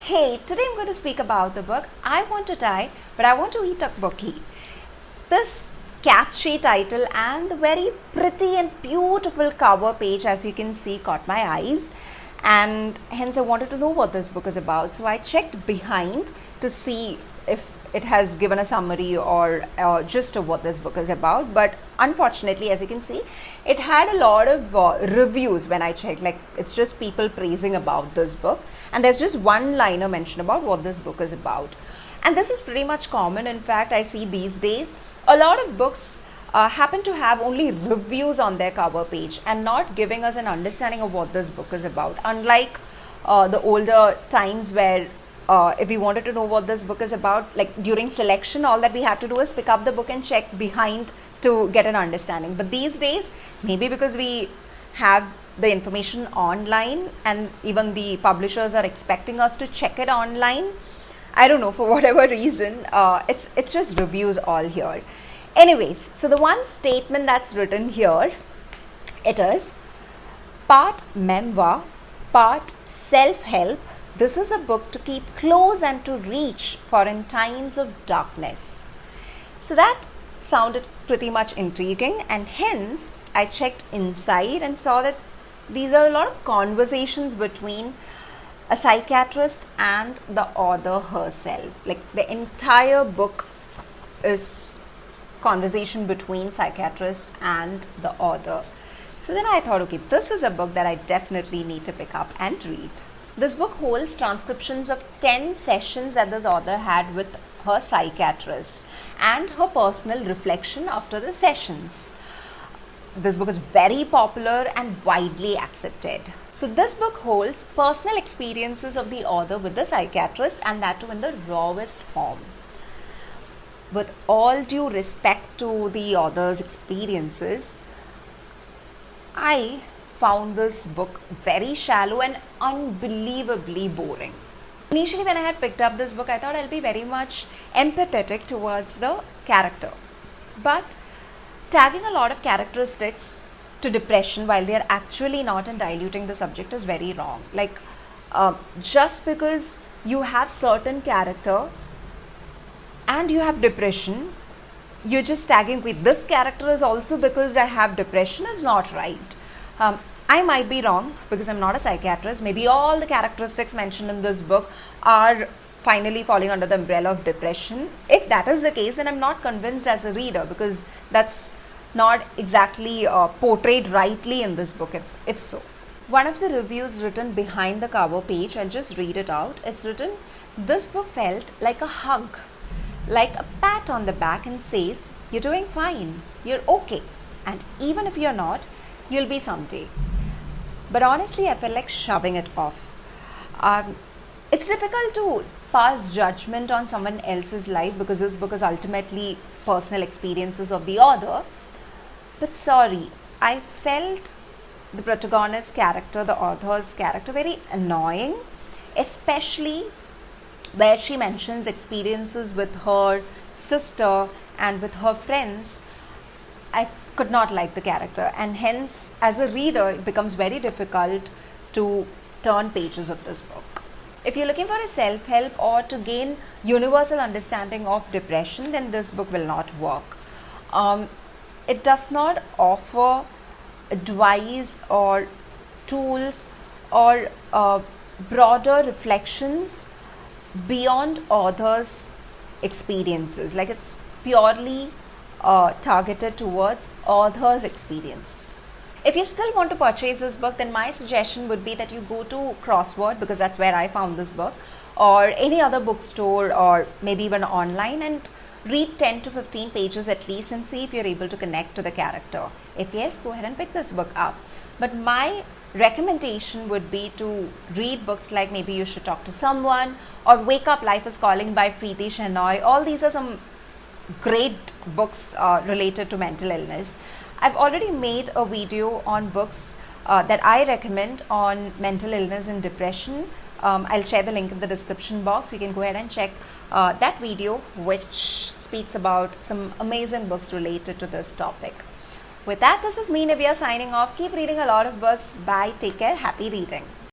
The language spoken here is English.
Hey, today I'm going to speak about the book I Want to Die, but I Want to Eat Tteokbokki. This catchy title and the very pretty and beautiful cover page, as you can see, caught my eyes, and hence I wanted to know what this book is about. So I checked behind to see if it has given a summary or gist of what this book is about, but unfortunately, as you can see, it had a lot of reviews when I checked. Like, it's just people praising about this book, and there's just one liner mention about what this book is about. And this is pretty much common. In fact, I see these days a lot of books happen to have only reviews on their cover page and not giving us an understanding of what this book is about, unlike the older times where if we wanted to know what this book is about, like during selection, all that we had to do is pick up the book and check behind to get an understanding. But these days, maybe because we have the information online and even the publishers are expecting us to check it online, I don't know, for whatever reason, it's just reviews all here. Anyways, so the one statement that's written here, it is part memoir, part self-help. This is a book to keep close and to reach for in times of darkness. So that sounded pretty much intriguing, and hence I checked inside and saw that these are a lot of conversations between a psychiatrist and the author herself. Like, the entire book is conversation between psychiatrist and the author. So then I thought, okay, this is a book that I definitely need to pick up and read. This book holds transcriptions of 10 sessions that this author had with her psychiatrist and her personal reflection after the sessions. This book is very popular and widely accepted. So this book holds personal experiences of the author with the psychiatrist, and that too in the rawest form. With all due respect to the author's experiences, I found this book very shallow and unbelievably boring. Initially, when I had picked up this book, I thought I'll be very much empathetic towards the character. But tagging a lot of characteristics to depression while they are actually not, and diluting the subject, is very wrong. Like, just because you have certain character and you have depression, you're just tagging with this character is also because I have depression is not right. I might be wrong because I'm not a psychiatrist. Maybe all the characteristics mentioned in this book are finally falling under the umbrella of depression. If that is the case, then I'm not convinced as a reader, because that's not exactly portrayed rightly in this book, if so. One of the reviews written behind the cover page, I'll just read it out. It's written, "This book felt like a hug, like a pat on the back, and says, you're doing fine, you're okay, and even if you're not, you'll be someday." But honestly, I felt like shoving it off. It's difficult to pass judgment on someone else's life because this book is ultimately personal experiences of the author. But sorry, I felt the protagonist's character, the author's character, very annoying, especially where she mentions experiences with her sister and with her friends. I could not like the character, and hence as a reader it becomes very difficult to turn pages of this book. If you're looking for a self-help or to gain universal understanding of depression, then this book will not work. It does not offer advice or tools or broader reflections beyond authors' experiences. Like, it's purely targeted towards author's experience. If you still want to purchase this book, then my suggestion would be that you go to Crossword, because that's where I found this book, or any other bookstore, or maybe even online, and read 10 to 15 pages at least and see if you're able to connect to the character. If yes, go ahead and pick this book up. But my recommendation would be to read books like Maybe You Should Talk to Someone or Wake Up, Life is Calling by Preeti Shenoy. All these are some great books related to mental illness. I've already made a video on books that I recommend on mental illness and depression. I'll share the link in the description box. You can go ahead and check that video, which speaks about some amazing books related to this topic. With that, this is me, Nivya, signing off. Keep reading a lot of books. Bye. Take care. Happy reading.